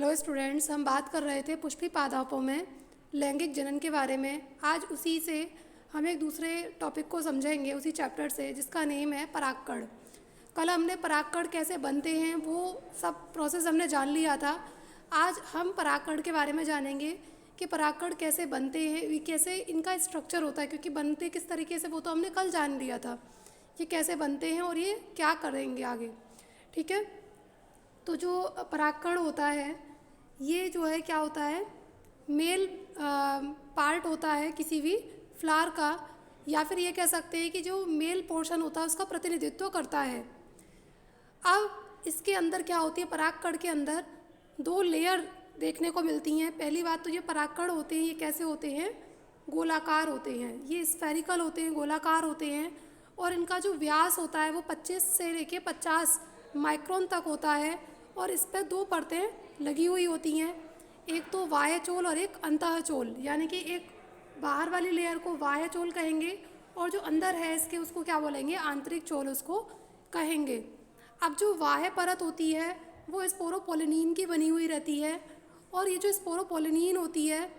Hello students, हम बात कर रहे थे पुष्पी पादपों में लैंगिक जनन के बारे में। आज उसी से हम एक दूसरे टॉपिक को समझेंगे, उसी चैप्टर से, जिसका नेम है परागकण। कल हमने परागकण कैसे बनते हैं वो सब प्रोसेस हमने जान लिया था। आज हम परागकण के बारे में जानेंगे कि परागकण कैसे बनते हैं, कैसे इनका स्ट्रक्चर होता है, क्योंकि बनते किस तरीके से वो तो हमने कल जान लिया था कि कैसे बनते हैं और ये क्या करेंगे आगे। ठीक है, तो जो परागकण होता है ये जो है क्या होता है, मेल पार्ट होता है किसी भी फ्लावर का, या फिर ये कह सकते हैं कि जो मेल पोर्शन होता है उसका प्रतिनिधित्व करता है। अब इसके अंदर क्या होती है, परागकण के अंदर दो लेयर देखने को मिलती हैं। पहली बात तो ये परागकण होते हैं, ये कैसे होते हैं, गोलाकार होते हैं। ये स्फेरिकल होते हैं, गोलाकार होते हैं, और इनका जो व्यास होता है वो 25 से लेके 50 माइक्रोन तक होता है। और इस पर दो परतें लगी हुई होती हैं, एक तो बाह्य चोल और एक अंतःचोल, यानी कि एक बाहर वाली लेयर को बाह्य चोल कहेंगे और जो अंदर है इसके उसको क्या बोलेंगे, आंतरिक चोल उसको कहेंगे। अब जो बाह्य परत होती है वो स्पोरोपोलिनिन की बनी हुई रहती है, और ये जो स्पोरोपोलिनिन होती है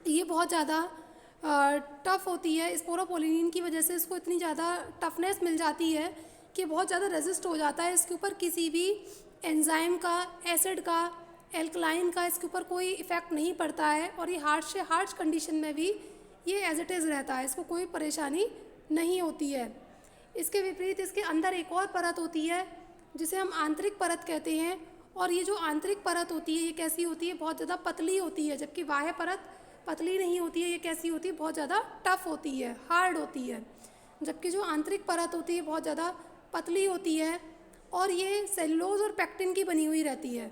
ये बहुत ज़्यादा टफ़ होती है। स्पोरोपोलिनिन की वजह से इसको इतनी ज़्यादा टफनेस मिल जाती है कि बहुत ज़्यादा रेजिस्ट हो जाता है। इसके ऊपर किसी भी एंजाइम का, एसिड का, एल्कलाइन का इसके ऊपर कोई इफ़ेक्ट नहीं पड़ता है, और ये हार्श कंडीशन में भी ये एज इट इज़ रहता है, इसको कोई परेशानी नहीं होती है। इसके विपरीत इसके अंदर एक और परत होती है जिसे हम आंतरिक परत कहते हैं, और ये जो आंतरिक परत होती है ये कैसी होती है, बहुत ज़्यादा पतली होती है, जबकि बाह्य परत पतली नहीं होती है। ये कैसी होती है, बहुत ज़्यादा टफ होती है, हार्ड होती है, जबकि जो आंतरिक परत होती है बहुत ज़्यादा पतली होती है, और ये सेलुलोज और पेक्टिन की बनी हुई रहती है।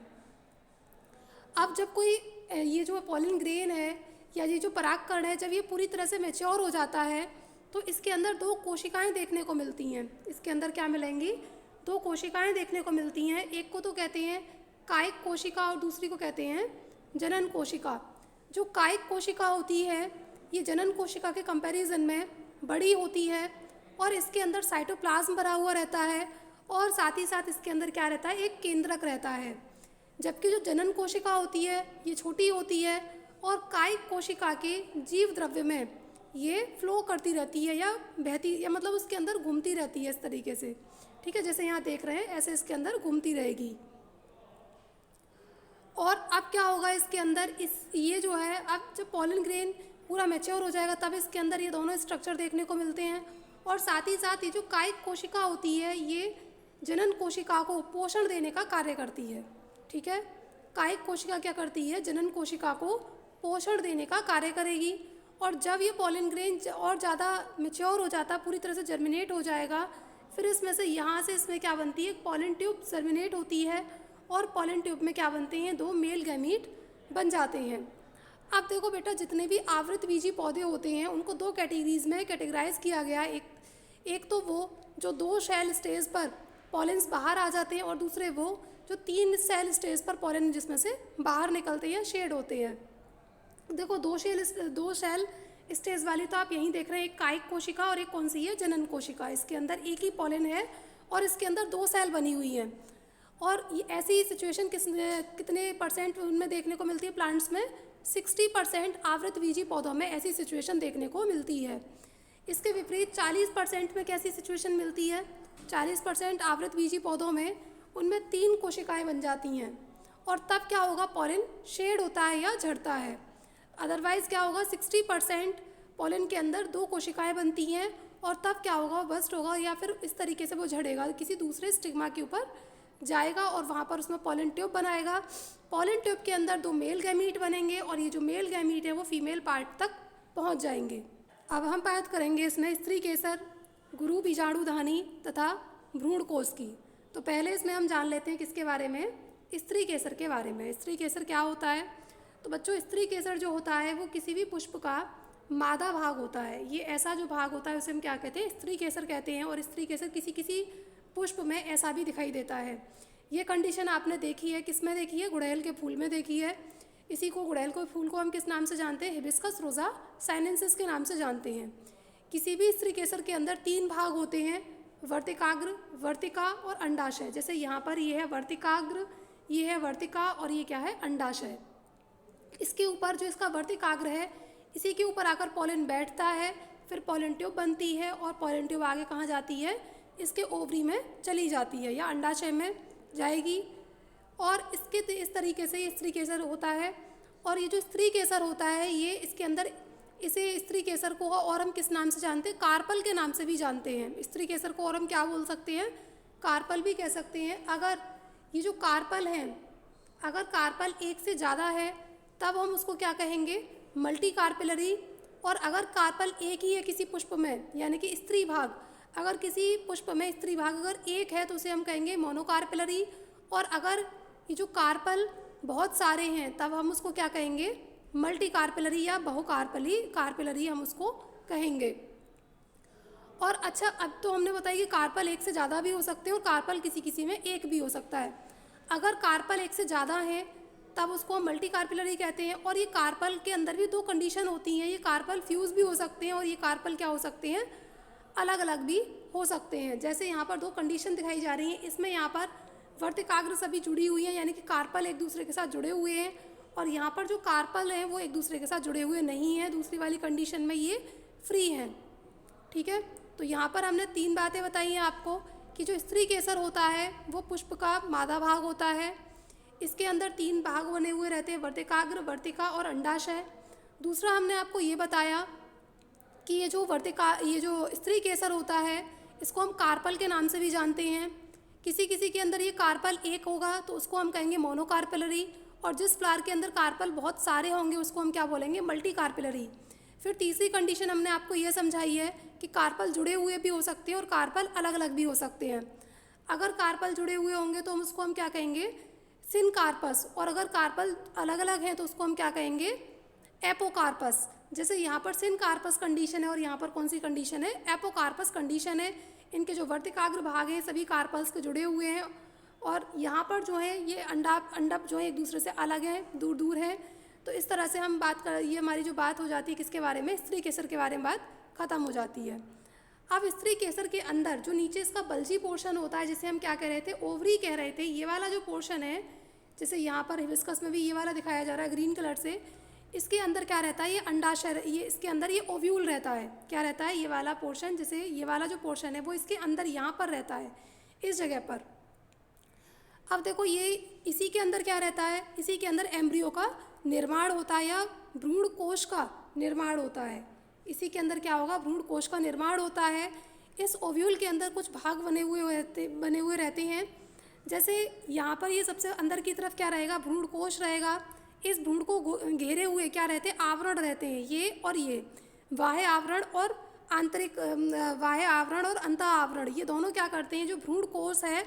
अब जब कोई ये जो पॉलिन ग्रेन है या ये जो परागकण है, जब ये पूरी तरह से मैच्योर हो जाता है तो इसके अंदर दो कोशिकाएं देखने को मिलती हैं। इसके अंदर क्या मिलेंगी, दो कोशिकाएं देखने को मिलती हैं। एक को तो कहते हैं कायिक कोशिका और दूसरी को कहते हैं जनन कोशिका। जो कायिक कोशिका होती है ये जनन कोशिका के कंपैरिजन में बड़ी होती है, और इसके अंदर साइटोप्लाज्म भरा हुआ रहता है, और साथ ही साथ इसके अंदर क्या रहता है, एक केंद्रक रहता है। जबकि जो जनन कोशिका होती है ये छोटी होती है, और कायिक कोशिका के जीव द्रव्य में ये फ्लो करती रहती है या बहती, या मतलब उसके अंदर घूमती रहती है इस तरीके से। ठीक है, जैसे यहाँ देख रहे हैं ऐसे इसके अंदर घूमती रहेगी। और अब क्या होगा इसके अंदर, ये जो है, अब जब पॉलिन ग्रेन पूरा मैच्योर हो जाएगा तब इसके अंदर ये दोनों स्ट्रक्चर देखने को मिलते हैं। और साथ ही साथ ये जो कायिक कोशिका होती है ये जनन कोशिका को पोषण देने का कार्य करती है। ठीक है, कायिक कोशिका क्या करती है, जनन कोशिका को पोषण देने का कार्य करेगी। और जब ये पॉलिन ग्रेन और ज़्यादा मैच्योर हो जाता, पूरी तरह से जर्मिनेट हो जाएगा, फिर इसमें से यहाँ से इसमें क्या बनती है, पॉलिन ट्यूब जर्मिनेट होती है, और पॉलिन ट्यूब में क्या बनते हैं, दो मेल गैमीट बन जाते हैं। अब देखो बेटा, जितने भी आवृत बीजी पौधे होते हैं उनको दो कैटेगरीज में कैटेगराइज किया गया है। एक तो वो जो दो सेल स्टेज पर पॉलिन्स बाहर आ जाते हैं, और दूसरे वो जो 3 सेल स्टेज पर पॉलिन जिसमें से बाहर निकलते हैं, शेड होते हैं। देखो दो सेल स्टेज वाली तो आप यहीं देख रहे हैं, एक कायिक कोशिका और एक कौन सी है, जनन कोशिका। इसके अंदर एक ही पॉलिन है और इसके अंदर 2 सेल बनी हुई हैं। और ये ऐसी सिचुएशन कितने परसेंट उनमें देखने को मिलती है, प्लांट्स में 60% आवृत बीजी पौधों में ऐसी सिचुएशन देखने को मिलती है। इसके विपरीत 40% में कैसी सिचुएशन मिलती है, 40% आवृत बीजी पौधों में उनमें 3 कोशिकाएं बन जाती हैं, और तब क्या होगा, पॉलिन शेड होता है या झड़ता है। अदरवाइज़ क्या होगा, 60% पॉलिन के अंदर 2 कोशिकाएं बनती हैं, और तब क्या होगा, बस्ट होगा, या फिर इस तरीके से वो झड़ेगा, किसी दूसरे स्टिग्मा के ऊपर जाएगा और वहाँ पर उसमें पॉलिन ट्यूब बनाएगा। पॉलिन ट्यूब के अंदर 2 मेल गैमीट बनेंगे, और ये जो मेल गैमीट है वो फीमेल पार्ट तक पहुँच जाएंगे। अब हम बात करेंगे इसमें स्त्री केसर, गुरु बीजाणुधानी तथा भ्रूण कोष की। तो पहले इसमें हम जान लेते हैं किसके बारे में, स्त्री केसर के बारे में। स्त्री केसर क्या होता है, तो बच्चों स्त्री केसर जो होता है वो किसी भी पुष्प का मादा भाग होता है। ये ऐसा जो भाग होता है उसे हम क्या कहते हैं, स्त्री केसर कहते हैं। और स्त्री केसर किसी किसी पुष्प में ऐसा भी दिखाई देता है। ये कंडीशन आपने देखी है, किस में देखी है, गुड़हल के फूल में देखी है। इसी को, गुड़हल के फूल को हम किस नाम से जानते हैं, हिबिस्कस रोजा साइनेंसिस के नाम से जानते हैं। किसी भी स्त्री केसर के अंदर 3 भाग होते हैं, वर्तिकाग्र, वर्तिका और अंडाशय। जैसे यहाँ पर ये है वर्तिकाग्र, ये है वर्तिका और ये क्या है, अंडाशय। इसके ऊपर जो इसका वर्तिकाग्र है, इसी के ऊपर आकर पॉलन बैठता है, फिर पॉलन ट्यूब बनती है और पॉलन ट्यूब आगे कहाँ जाती है, इसके ओवरी में चली जाती है या अंडाशय में जाएगी। और इसके इस तरीके से ये स्त्री केसर होता है। और ये जो स्त्री केसर होता है, ये इसके अंदर इसे स्त्री केसर को और हम किस नाम से जानते हैं, कार्पल के नाम से भी जानते हैं। स्त्री केसर को और हम क्या बोल सकते हैं, कार्पल भी कह सकते हैं। अगर ये जो कार्पल है, अगर कार्पल एक से ज़्यादा है तब हम उसको क्या कहेंगे, मल्टी कार्पेलरी। और अगर कार्पल एक ही है किसी पुष्प में, यानी कि स्त्री भाग, अगर किसी पुष्प में स्त्री भाग अगर एक है तो उसे हम कहेंगे मोनोकार्पेलरी। और अगर ये जो कार्पल बहुत सारे हैं तब हम उसको क्या कहेंगे, मल्टी कार्पेलरी या कार्पेलरी हम उसको कहेंगे। और अच्छा, अब तो हमने बताया कि कार्पल एक से ज़्यादा भी हो सकते हैं और कार्पल किसी किसी में एक भी हो सकता है। अगर कार्पल एक से ज़्यादा है तब उसको हम मल्टी कार्पेलरी कहते हैं। और ये कार्पल के अंदर भी दो कंडीशन होती हैं, ये कार्पल फ्यूज़ भी हो सकते हैं और ये कार्पल क्या हो सकते हैं, अलग अलग भी हो सकते हैं। जैसे यहाँ पर दो कंडीशन दिखाई जा रही हैं, इसमें यहाँ पर वर्तिकाग्र सभी जुड़ी हुई हैं, यानी कि कार्पल एक दूसरे के साथ जुड़े हुए हैं। और यहाँ पर जो कार्पल हैं वो एक दूसरे के साथ जुड़े हुए नहीं हैं, दूसरी वाली कंडीशन में ये फ्री हैं। ठीक है, तो यहाँ पर हमने 3 बातें बताई हैं आपको कि जो स्त्री केसर होता है वो पुष्प का मादा भाग होता है। इसके अंदर 3 भाग बने हुए रहते हैं, वर्तिकाग्र, वर्तिका और अंडाशय। दूसरा हमने आपको ये बताया कि ये जो स्त्री केसर होता है इसको हम कार्पल के नाम से भी जानते हैं। किसी किसी के अंदर ये कार्पल एक होगा तो उसको हम कहेंगे मोनोकार्पेलरी, और जिस फ्लावर के अंदर कार्पल बहुत सारे होंगे उसको हम क्या बोलेंगे, मल्टी कार्पेलरी। फिर तीसरी कंडीशन हमने आपको ये समझाई है कि कार्पल जुड़े हुए भी हो सकते हैं और कार्पल अलग अलग भी हो सकते हैं। अगर कार्पल जुड़े हुए होंगे तो उसको हम क्या कहेंगे, सिनकार्पस, और अगर कार्पल अलग अलग हैं तो उसको हम क्या कहेंगे, एपोकार्पस। जैसे यहाँ पर सिनकार्पस कंडीशन है और यहाँ पर कौन सी कंडीशन है, एपोकार्पस कंडीशन है। इनके जो वर्तिकाग्र भाग हैं सभी कार्पल्स के जुड़े हुए हैं, और यहाँ पर जो है ये अंडप जो है एक दूसरे से अलग हैं, दूर दूर हैं। तो इस तरह से हम बात कर, ये हमारी जो बात हो जाती है किसके बारे में, स्त्री केसर के बारे में बात खत्म हो जाती है। अब स्त्री केसर के अंदर जो नीचे इसका बल्जी पोर्शन होता है, जिसे हम क्या कह रहे थे, ओवरी कह रहे थे, ये वाला जो पोर्शन है, जैसे यहाँ पर हिबिस्कस में भी ये वाला दिखाया जा रहा है ग्रीन कलर से, इसके अंदर क्या रहता है, ये अंडाशय, ये इसके अंदर ये ओव्यूल रहता है। क्या रहता है, ये वाला पोर्शन, जैसे ये वाला जो पोर्शन है वो इसके अंदर यहाँ पर रहता है, इस जगह पर। अब देखो ये इसी के अंदर क्या रहता है, इसी के अंदर एम्ब्रियो का निर्माण होता है या भ्रूण कोश का निर्माण होता है। इसी के अंदर क्या होगा, भ्रूण कोश का निर्माण होता है। इस ओव्यूल के अंदर कुछ भाग बने हुए रहते हैं। जैसे यहाँ पर ये सबसे अंदर की तरफ क्या रहेगा, भ्रूण कोश रहेगा। इस भ्रूण को घेरे हुए क्या रहते हैं, आवरण रहते हैं, ये और ये बाह्य आवरण और आंतरिक बाह्य आवरण और अंतः आवरण, ये दोनों क्या करते हैं, जो भ्रूण कोश है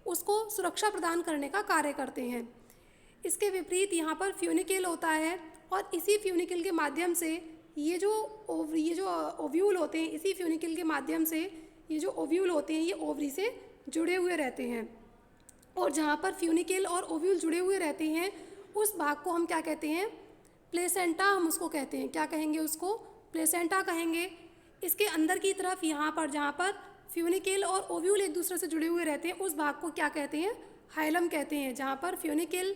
उसको सुरक्षा प्रदान करने का कार्य करते हैं। इसके विपरीत यहाँ पर फ्यूनिकल होता है, और इसी फ्यूनिकल के माध्यम से ये जो ओव्यूल होते हैं, इसी फ्यूनिकल के माध्यम से ये जो ओव्यूल होते हैं ये ओवरी से जुड़े हुए रहते हैं। और जहाँ पर फ्यूनिकल और ओव्यूल जुड़े हुए रहते हैं उस भाग को हम क्या कहते हैं, प्लेसेंटा हम उसको कहते हैं। क्या कहेंगे उसको, प्लेसेंटा कहेंगे। इसके अंदर की तरफ यहाँ पर जहाँ पर फ्यूनिकल और ओव्यूल एक दूसरे से जुड़े हुए रहते हैं उस भाग को क्या कहते हैं, हाइलम कहते हैं। जहाँ पर फ्यूनिकल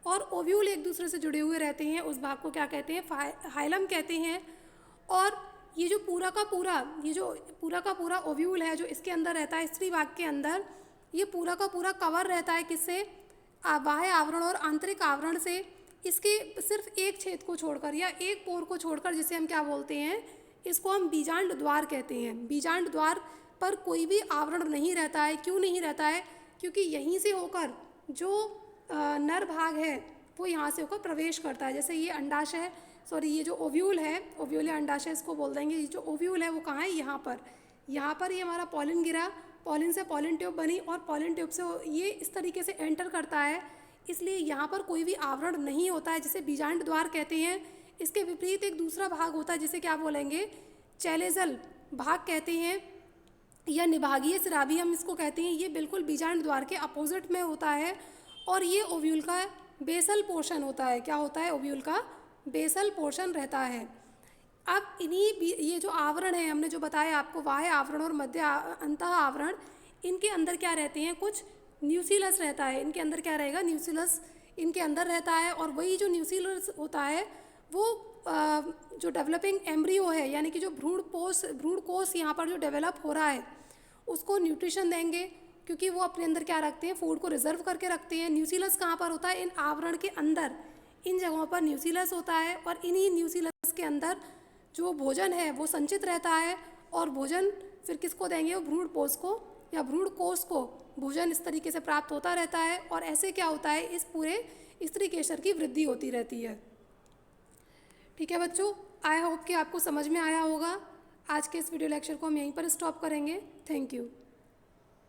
और ओव्यूल एक दूसरे से जुड़े हुए रहते हैं उस भाग को क्या कहते हैं, हाइलम कहते हैं। और ये जो पूरा का पूरा ओव्यूल है जो इसके अंदर रहता है, स्त्री भाग के अंदर, ये पूरा का पूरा कवर रहता है किससे, बाह्य आवरण और आंतरिक आवरण से। इसके सिर्फ एक छेद को छोड़कर या एक पोर को छोड़कर, जिसे हम क्या बोलते हैं, इसको हम बीजांड द्वार कहते हैं। बीजांड द्वार पर कोई भी आवरण नहीं रहता है। क्यों नहीं रहता है, क्योंकि यहीं से होकर जो नर भाग है वो यहाँ से होकर प्रवेश करता है। जैसे ये अंडाशय, ये जो ओव्यूल है, ओव्यूल या अंडाशय इसको बोल देंगे। ये जो ओव्यूल है वो कहाँ है, यहाँ पर ये हमारा पॉलिन गिरा, पॉलिन से पॉलिन ट्यूब बनी और पॉलिन ट्यूब से ये इस तरीके से एंटर करता है, इसलिए यहाँ पर कोई भी आवरण नहीं होता है, जिसे बीजांड द्वार कहते हैं। इसके विपरीत एक दूसरा भाग होता है जिसे क्या बोलेंगे, चैलेजल भाग कहते हैं या निभागीय स्रावी हम इसको कहते हैं। ये बिल्कुल बीजांड द्वार के अपोजिट में होता है और ये ओव्यूल का बेसल पोर्शन होता है। क्या होता है, ओव्यूल का बेसल पोर्शन रहता है। अब ये जो आवरण है हमने जो बताया आपको, बाह्य आवरण और मध्य अंतः आवरण, इनके अंदर क्या रहते हैं, कुछ न्यूसीलस रहता है। इनके अंदर क्या रहेगा, न्यूसीलस इनके अंदर रहता है, और वही जो न्यूसीलस होता है वो जो डेवलपिंग एम्ब्रियो है, यानी कि जो भ्रूण कोष यहाँ पर जो डेवलप हो रहा है उसको न्यूट्रिशन देंगे, क्योंकि वो अपने अंदर क्या रखते हैं, फूड को रिजर्व करके रखते हैं। न्यूसीलस कहाँ पर होता है, इन आवरण के अंदर, इन जगहों पर न्यूसीलस होता है, और इन्हीं न्यूसीलस के अंदर जो भोजन है वो संचित रहता है, और भोजन फिर किसको देंगे, वो भ्रूण पोष को या भ्रूण कोष को भोजन इस तरीके से प्राप्त होता रहता है, और ऐसे क्या होता है, इस पूरे स्त्री केसर की वृद्धि होती रहती है। ठीक है बच्चों, आई होप कि आपको समझ में आया होगा। आज के इस वीडियो लेक्चर को हम यहीं पर स्टॉप करेंगे। Thank you.